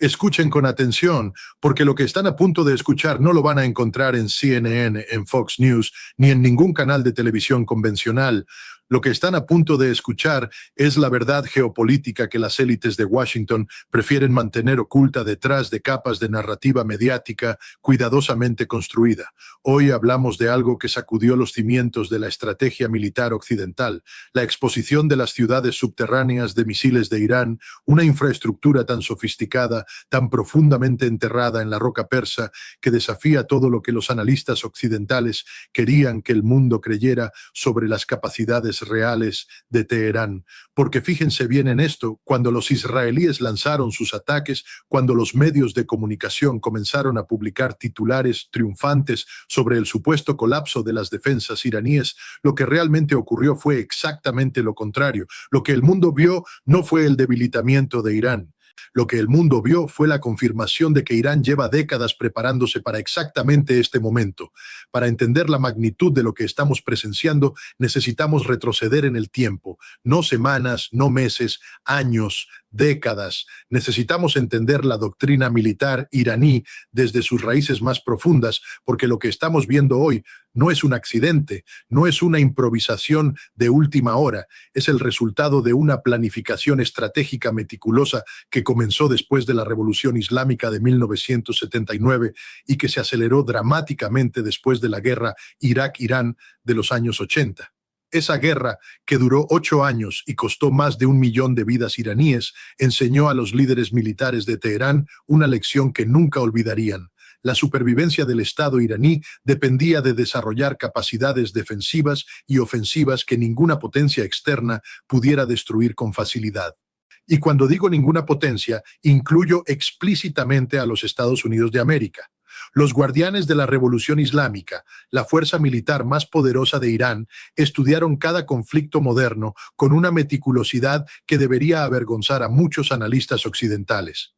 Escuchen con atención, porque lo que están a punto de escuchar no lo van a encontrar en CNN, en Fox News, ni en ningún canal de televisión convencional. Lo que están a punto de escuchar es la verdad geopolítica que las élites de Washington prefieren mantener oculta detrás de capas de narrativa mediática cuidadosamente construida. Hoy hablamos de algo que sacudió los cimientos de la estrategia militar occidental, la exposición de las ciudades subterráneas de misiles de Irán, una infraestructura tan sofisticada, tan profundamente enterrada en la roca persa, que desafía todo lo que los analistas occidentales querían que el mundo creyera sobre las capacidades reales de Teherán. Porque fíjense bien en esto, cuando los israelíes lanzaron sus ataques, cuando los medios de comunicación comenzaron a publicar titulares triunfantes sobre el supuesto colapso de las defensas iraníes, lo que realmente ocurrió fue exactamente lo contrario. Lo que el mundo vio no fue el debilitamiento de Irán. Lo que el mundo vio fue la confirmación de que Irán lleva décadas preparándose para exactamente este momento. Para entender la magnitud de lo que estamos presenciando, necesitamos retroceder en el tiempo, no semanas, no meses, años, décadas. Necesitamos entender la doctrina militar iraní desde sus raíces más profundas, porque lo que estamos viendo hoy no es un accidente, no es una improvisación de última hora, es el resultado de una planificación estratégica meticulosa que comenzó después de la Revolución Islámica de 1979 y que se aceleró dramáticamente después de la guerra Irak-Irán de los años 80. Esa guerra, que duró 8 años y costó más de 1 millón de vidas iraníes, enseñó a los líderes militares de Teherán una lección que nunca olvidarían. La supervivencia del Estado iraní dependía de desarrollar capacidades defensivas y ofensivas que ninguna potencia externa pudiera destruir con facilidad. Y cuando digo ninguna potencia, incluyo explícitamente a los Estados Unidos de América. Los guardianes de la Revolución Islámica, la fuerza militar más poderosa de Irán, estudiaron cada conflicto moderno con una meticulosidad que debería avergonzar a muchos analistas occidentales.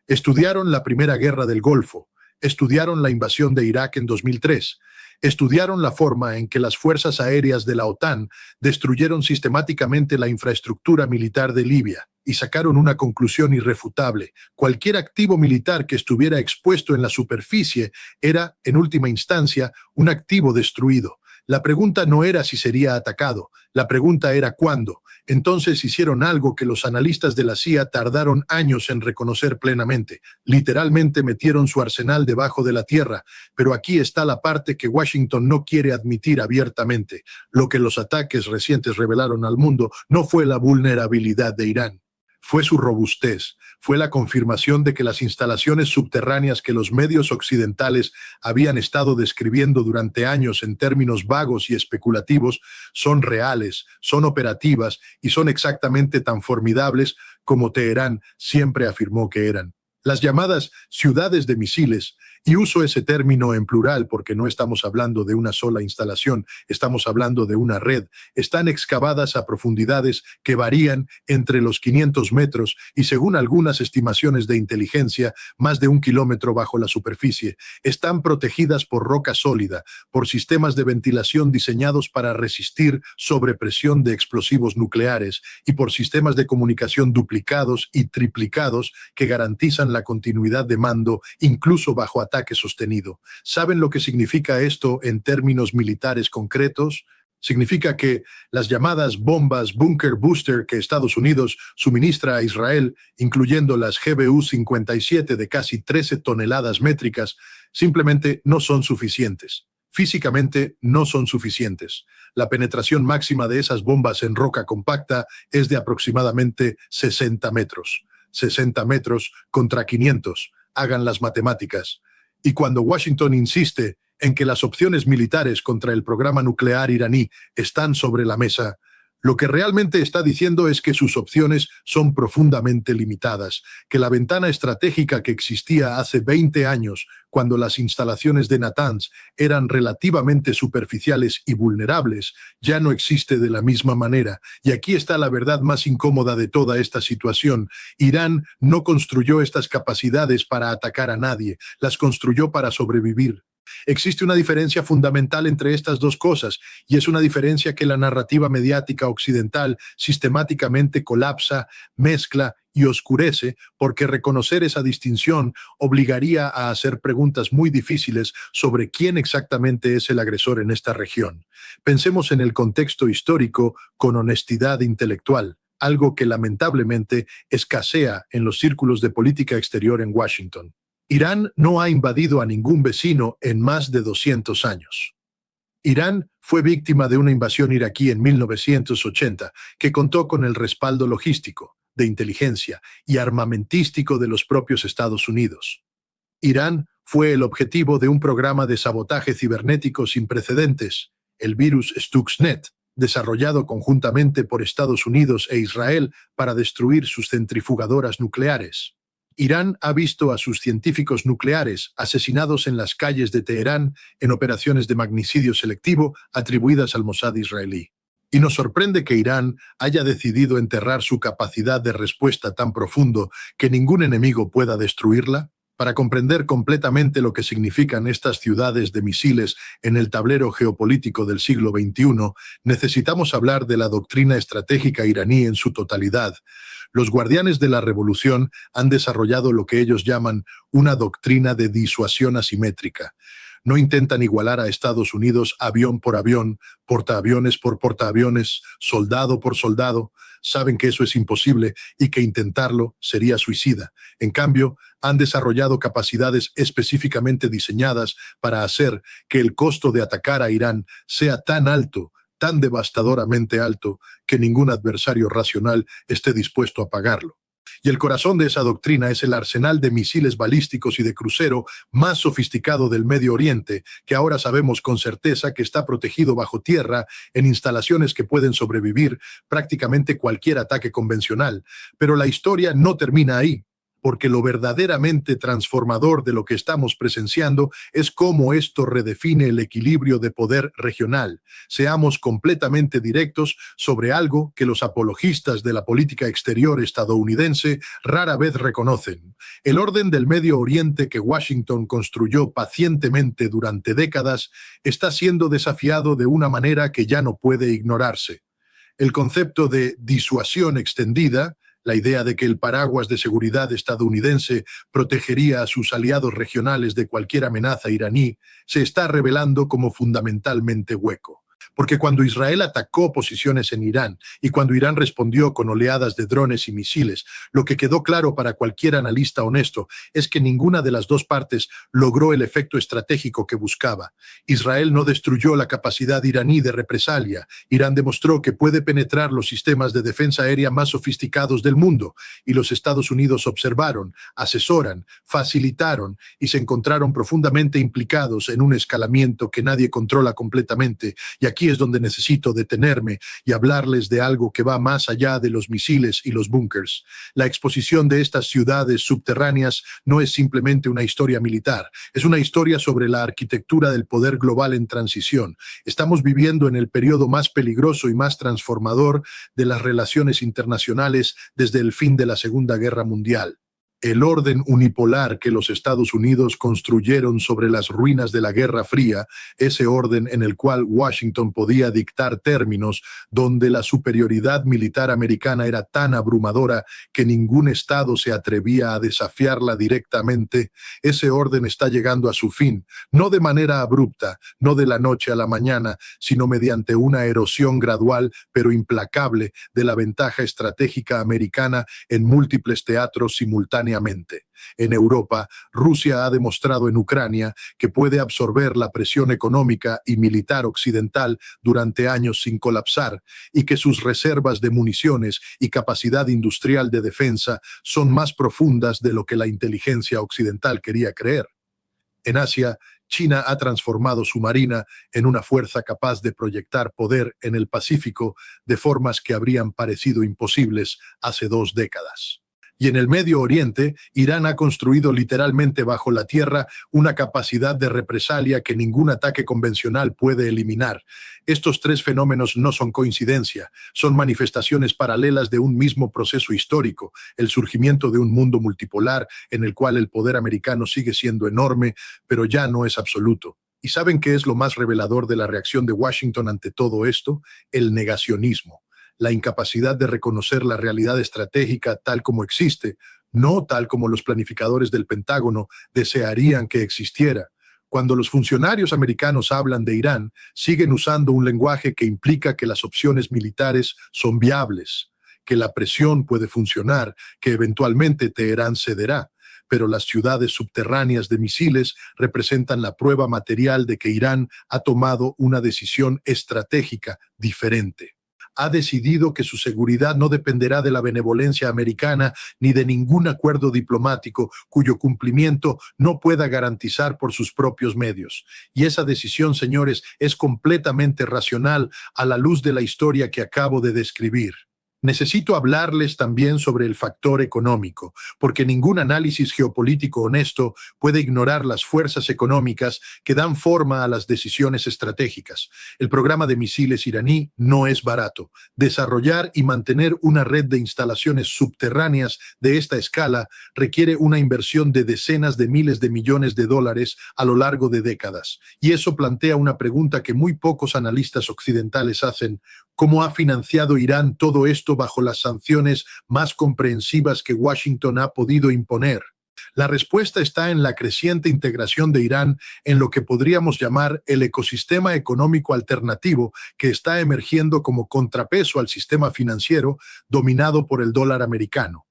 Estudiaron la Primera Guerra del Golfo, estudiaron la invasión de Irak en 2003, estudiaron la forma en que las fuerzas aéreas de la OTAN destruyeron sistemáticamente la infraestructura militar de Libia y sacaron una conclusión irrefutable: cualquier activo militar que estuviera expuesto en la superficie era, en última instancia, un activo destruido. La pregunta no era si sería atacado, la pregunta era cuándo. Entonces hicieron algo que los analistas de la CIA tardaron años en reconocer plenamente. Literalmente metieron su arsenal debajo de la tierra, pero aquí está la parte que Washington no quiere admitir abiertamente. Lo que los ataques recientes revelaron al mundo no fue la vulnerabilidad de Irán. Fue su robustez, fue la confirmación de que las instalaciones subterráneas que los medios occidentales habían estado describiendo durante años en términos vagos y especulativos son reales, son operativas y son exactamente tan formidables como Teherán siempre afirmó que eran. Las llamadas ciudades de misiles, y uso ese término en plural porque no estamos hablando de una sola instalación, estamos hablando de una red, están excavadas a profundidades que varían entre los 500 metros y, según algunas estimaciones de inteligencia, más de 1 kilómetro bajo la superficie. Están protegidas por roca sólida, por sistemas de ventilación diseñados para resistir sobrepresión de explosivos nucleares y por sistemas de comunicación duplicados y triplicados que garantizan la continuidad de mando incluso bajo ataque sostenido. ¿Saben lo que significa esto en términos militares concretos? Significa que las llamadas bombas Bunker Booster que Estados Unidos suministra a Israel, incluyendo las GBU-57 de casi 13 toneladas métricas, simplemente no son suficientes. Físicamente no son suficientes. La penetración máxima de esas bombas en roca compacta es de aproximadamente 60 metros. 60 metros contra 500. Hagan las matemáticas. Y cuando Washington insiste en que las opciones militares contra el programa nuclear iraní están sobre la mesa, lo que realmente está diciendo es que sus opciones son profundamente limitadas, que la ventana estratégica que existía hace 20 años, cuando las instalaciones de Natanz eran relativamente superficiales y vulnerables, ya no existe de la misma manera. Y aquí está la verdad más incómoda de toda esta situación. Irán no construyó estas capacidades para atacar a nadie, las construyó para sobrevivir. Existe una diferencia fundamental entre estas dos cosas, y es una diferencia que la narrativa mediática occidental sistemáticamente colapsa, mezcla y oscurece, porque reconocer esa distinción obligaría a hacer preguntas muy difíciles sobre quién exactamente es el agresor en esta región. Pensemos en el contexto histórico con honestidad intelectual, algo que lamentablemente escasea en los círculos de política exterior en Washington. Irán no ha invadido a ningún vecino en más de 200 años. Irán fue víctima de una invasión iraquí en 1980 que contó con el respaldo logístico, de inteligencia y armamentístico de los propios Estados Unidos. Irán fue el objetivo de un programa de sabotaje cibernético sin precedentes, el virus Stuxnet, desarrollado conjuntamente por Estados Unidos e Israel para destruir sus centrifugadoras nucleares. Irán ha visto a sus científicos nucleares asesinados en las calles de Teherán en operaciones de magnicidio selectivo atribuidas al Mossad israelí. Y nos sorprende que Irán haya decidido enterrar su capacidad de respuesta tan profundo que ningún enemigo pueda destruirla. Para comprender completamente lo que significan estas ciudades de misiles en el tablero geopolítico del siglo XXI, necesitamos hablar de la doctrina estratégica iraní en su totalidad. Los guardianes de la revolución han desarrollado lo que ellos llaman una doctrina de disuasión asimétrica. No intentan igualar a Estados Unidos avión por avión, portaaviones por portaaviones, soldado por soldado. Saben que eso es imposible y que intentarlo sería suicida. En cambio, han desarrollado capacidades específicamente diseñadas para hacer que el costo de atacar a Irán sea tan alto, tan devastadoramente alto, que ningún adversario racional esté dispuesto a pagarlo. Y el corazón de esa doctrina es el arsenal de misiles balísticos y de crucero más sofisticado del Medio Oriente, que ahora sabemos con certeza que está protegido bajo tierra en instalaciones que pueden sobrevivir prácticamente cualquier ataque convencional. Pero la historia no termina ahí, porque lo verdaderamente transformador de lo que estamos presenciando es cómo esto redefine el equilibrio de poder regional. Seamos completamente directos sobre algo que los apologistas de la política exterior estadounidense rara vez reconocen. El orden del Medio Oriente que Washington construyó pacientemente durante décadas está siendo desafiado de una manera que ya no puede ignorarse. El concepto de disuasión extendida, la idea de que el paraguas de seguridad estadounidense protegería a sus aliados regionales de cualquier amenaza iraní, se está revelando como fundamentalmente hueco. Porque cuando Israel atacó posiciones en Irán y cuando Irán respondió con oleadas de drones y misiles, lo que quedó claro para cualquier analista honesto es que ninguna de las dos partes logró el efecto estratégico que buscaba. Israel no destruyó la capacidad iraní de represalia. Irán demostró que puede penetrar los sistemas de defensa aérea más sofisticados del mundo, y los Estados Unidos observaron, asesoran, facilitaron y se encontraron profundamente implicados en un escalamiento que nadie controla completamente. Y aquí es donde necesito detenerme y hablarles de algo que va más allá de los misiles y los búnkers. La exposición de estas ciudades subterráneas no es simplemente una historia militar, es una historia sobre la arquitectura del poder global en transición. Estamos viviendo en el periodo más peligroso y más transformador de las relaciones internacionales desde el fin de la Segunda Guerra Mundial. El orden unipolar que los Estados Unidos construyeron sobre las ruinas de la Guerra Fría, ese orden en el cual Washington podía dictar términos, donde la superioridad militar americana era tan abrumadora que ningún Estado se atrevía a desafiarla directamente, ese orden está llegando a su fin, no de manera abrupta, no de la noche a la mañana, sino mediante una erosión gradual pero implacable de la ventaja estratégica americana en múltiples teatros simultáneamente. En Europa, Rusia ha demostrado en Ucrania que puede absorber la presión económica y militar occidental durante años sin colapsar, y que sus reservas de municiones y capacidad industrial de defensa son más profundas de lo que la inteligencia occidental quería creer. En Asia, China ha transformado su marina en una fuerza capaz de proyectar poder en el Pacífico de formas que habrían parecido imposibles hace 2 décadas. Y en el Medio Oriente, Irán ha construido literalmente bajo la tierra una capacidad de represalia que ningún ataque convencional puede eliminar. Estos tres fenómenos no son coincidencia, son manifestaciones paralelas de un mismo proceso histórico, el surgimiento de un mundo multipolar en el cual el poder americano sigue siendo enorme, pero ya no es absoluto. ¿Y saben qué es lo más revelador de la reacción de Washington ante todo esto? El negacionismo, la incapacidad de reconocer la realidad estratégica tal como existe, no tal como los planificadores del Pentágono desearían que existiera. Cuando los funcionarios americanos hablan de Irán, siguen usando un lenguaje que implica que las opciones militares son viables, que la presión puede funcionar, que eventualmente Teherán cederá. Pero las ciudades subterráneas de misiles representan la prueba material de que Irán ha tomado una decisión estratégica diferente. Ha decidido que su seguridad no dependerá de la benevolencia americana ni de ningún acuerdo diplomático cuyo cumplimiento no pueda garantizar por sus propios medios. Y esa decisión, señores, es completamente racional a la luz de la historia que acabo de describir. Necesito hablarles también sobre el factor económico, porque ningún análisis geopolítico honesto puede ignorar las fuerzas económicas que dan forma a las decisiones estratégicas. El programa de misiles iraní no es barato. Desarrollar y mantener una red de instalaciones subterráneas de esta escala requiere una inversión de decenas de miles de millones de dólares a lo largo de décadas. Y eso plantea una pregunta que muy pocos analistas occidentales hacen: ¿cómo ha financiado Irán todo esto bajo las sanciones más comprensivas que Washington ha podido imponer? La respuesta está en la creciente integración de Irán en lo que podríamos llamar el ecosistema económico alternativo que está emergiendo como contrapeso al sistema financiero dominado por el dólar americano.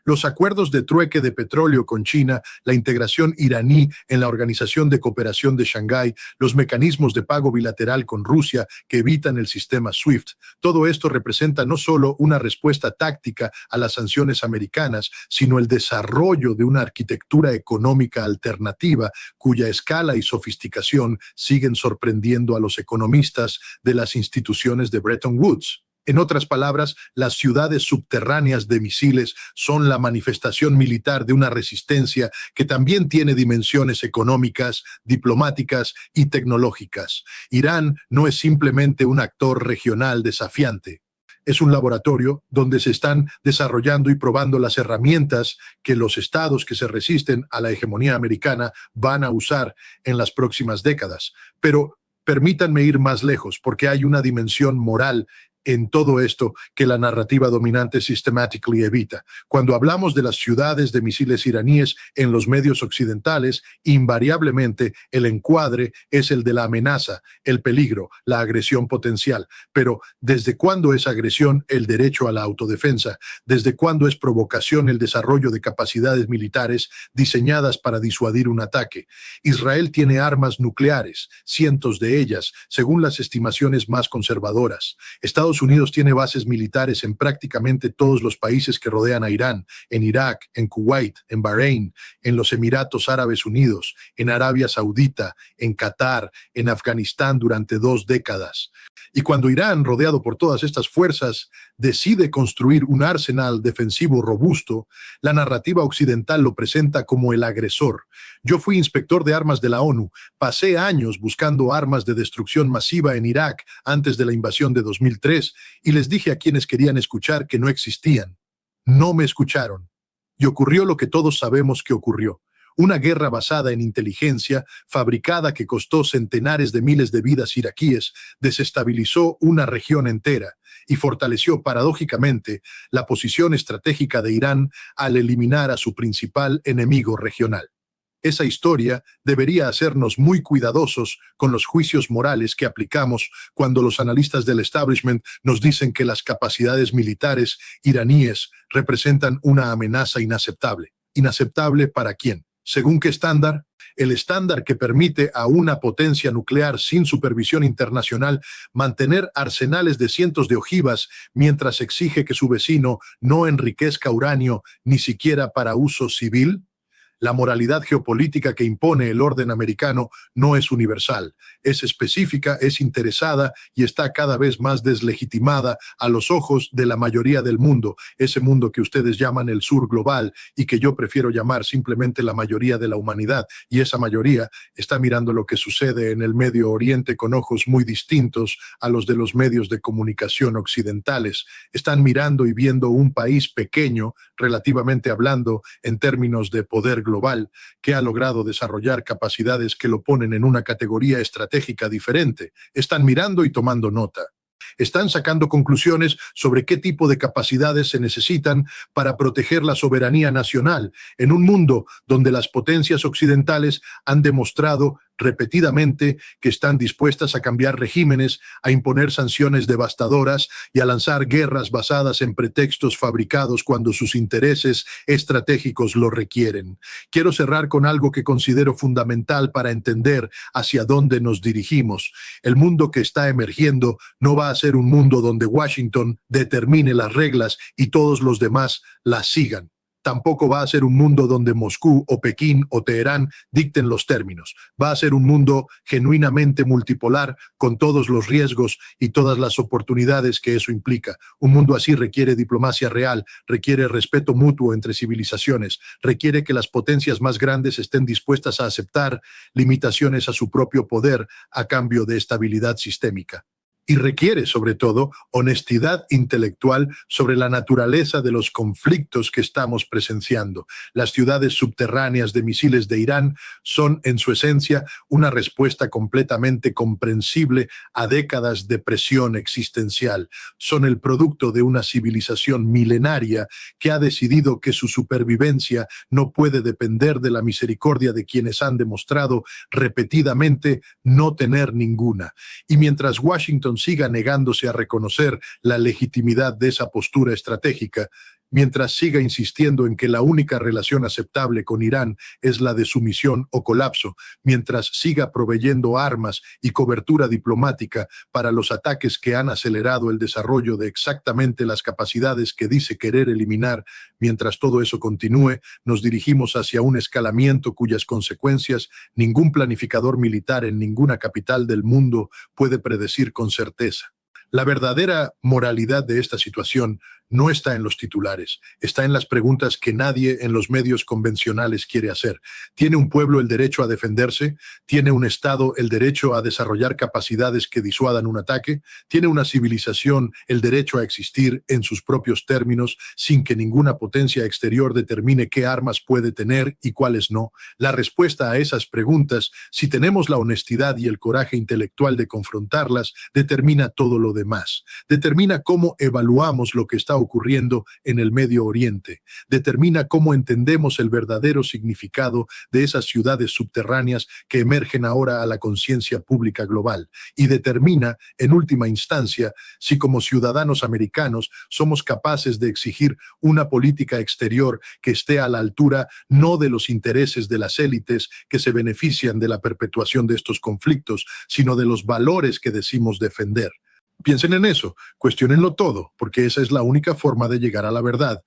Los acuerdos de trueque de petróleo con China, la integración iraní en la Organización de Cooperación de Shanghái, los mecanismos de pago bilateral con Rusia que evitan el sistema SWIFT, todo esto representa no solo una respuesta táctica a las sanciones americanas, sino el desarrollo de una arquitectura económica alternativa cuya escala y sofisticación siguen sorprendiendo a los economistas de las instituciones de Bretton Woods. En otras palabras, las ciudades subterráneas de misiles son la manifestación militar de una resistencia que también tiene dimensiones económicas, diplomáticas y tecnológicas. Irán no es simplemente un actor regional desafiante. Es un laboratorio donde se están desarrollando y probando las herramientas que los estados que se resisten a la hegemonía americana van a usar en las próximas décadas. Pero permítanme ir más lejos, porque hay una dimensión moral en todo esto que la narrativa dominante systematically evita. Cuando hablamos de las ciudades de misiles iraníes en los medios occidentales, invariablemente el encuadre es el de la amenaza, el peligro, la agresión potencial. Pero ¿desde cuándo es agresión el derecho a la autodefensa? ¿Desde cuándo es provocación el desarrollo de capacidades militares diseñadas para disuadir un ataque? Israel tiene armas nucleares, cientos de ellas, según las estimaciones más conservadoras. Estados Unidos tiene bases militares en prácticamente todos los países que rodean a Irán, en Irak, en Kuwait, en Bahrein, en los Emiratos Árabes Unidos, en Arabia Saudita, en Qatar, en Afganistán durante 2 décadas. Y cuando Irán, rodeado por todas estas fuerzas, decide construir un arsenal defensivo robusto, la narrativa occidental lo presenta como el agresor. Yo fui inspector de armas de la ONU, pasé años buscando armas de destrucción masiva en Irak antes de la invasión de 2003 y les dije a quienes querían escuchar que no existían. No me escucharon. Y ocurrió lo que todos sabemos que ocurrió. Una guerra basada en inteligencia, fabricada que costó centenares de miles de vidas iraquíes, desestabilizó una región entera y fortaleció paradójicamente la posición estratégica de Irán al eliminar a su principal enemigo regional. Esa historia debería hacernos muy cuidadosos con los juicios morales que aplicamos cuando los analistas del establishment nos dicen que las capacidades militares iraníes representan una amenaza inaceptable. ¿Inaceptable para quién? ¿Según qué estándar? El estándar que permite a una potencia nuclear sin supervisión internacional mantener arsenales de cientos de ojivas mientras exige que su vecino no enriquezca uranio ni siquiera para uso civil. La moralidad geopolítica que impone el orden americano no es universal, es específica, es interesada y está cada vez más deslegitimada a los ojos de la mayoría del mundo, ese mundo que ustedes llaman el sur global y que yo prefiero llamar simplemente la mayoría de la humanidad, y esa mayoría está mirando lo que sucede en el Medio Oriente con ojos muy distintos a los de los medios de comunicación occidentales. Están mirando y viendo un país pequeño, relativamente hablando, en términos de poder global, que ha logrado desarrollar capacidades que lo ponen en una categoría estratégica diferente. Están mirando y tomando nota. Están sacando conclusiones sobre qué tipo de capacidades se necesitan para proteger la soberanía nacional en un mundo donde las potencias occidentales han demostrado repetidamente que están dispuestas a cambiar regímenes, a imponer sanciones devastadoras y a lanzar guerras basadas en pretextos fabricados cuando sus intereses estratégicos lo requieren. Quiero cerrar con algo que considero fundamental para entender hacia dónde nos dirigimos. El mundo que está emergiendo no va a ser un mundo donde Washington determine las reglas y todos los demás las sigan. Tampoco va a ser un mundo donde Moscú o Pekín o Teherán dicten los términos. Va a ser un mundo genuinamente multipolar con todos los riesgos y todas las oportunidades que eso implica. Un mundo así requiere diplomacia real, requiere respeto mutuo entre civilizaciones, requiere que las potencias más grandes estén dispuestas a aceptar limitaciones a su propio poder a cambio de estabilidad sistémica. Y requiere, sobre todo, honestidad intelectual sobre la naturaleza de los conflictos que estamos presenciando. Las ciudades subterráneas de misiles de Irán son, en su esencia, una respuesta completamente comprensible a décadas de presión existencial. Son el producto de una civilización milenaria que ha decidido que su supervivencia no puede depender de la misericordia de quienes han demostrado repetidamente no tener ninguna. Y mientras Washington siga negándose a reconocer la legitimidad de esa postura estratégica, mientras siga insistiendo en que la única relación aceptable con Irán es la de sumisión o colapso, mientras siga proveyendo armas y cobertura diplomática para los ataques que han acelerado el desarrollo de exactamente las capacidades que dice querer eliminar, mientras todo eso continúe, nos dirigimos hacia un escalamiento cuyas consecuencias ningún planificador militar en ninguna capital del mundo puede predecir con certeza. La verdadera moralidad de esta situación no está en los titulares, está en las preguntas que nadie en los medios convencionales quiere hacer. ¿Tiene un pueblo el derecho a defenderse? ¿Tiene un Estado el derecho a desarrollar capacidades que disuadan un ataque? ¿Tiene una civilización el derecho a existir en sus propios términos sin que ninguna potencia exterior determine qué armas puede tener y cuáles no? La respuesta a esas preguntas, si tenemos la honestidad y el coraje intelectual de confrontarlas, determina todo lo demás. Determina cómo evaluamos lo que está ocurriendo en el Medio Oriente, determina cómo entendemos el verdadero significado de esas ciudades subterráneas que emergen ahora a la conciencia pública global, y determina, en última instancia, si como ciudadanos americanos somos capaces de exigir una política exterior que esté a la altura no de los intereses de las élites que se benefician de la perpetuación de estos conflictos, sino de los valores que decimos defender. Piensen en eso, cuestiónenlo todo, porque esa es la única forma de llegar a la verdad.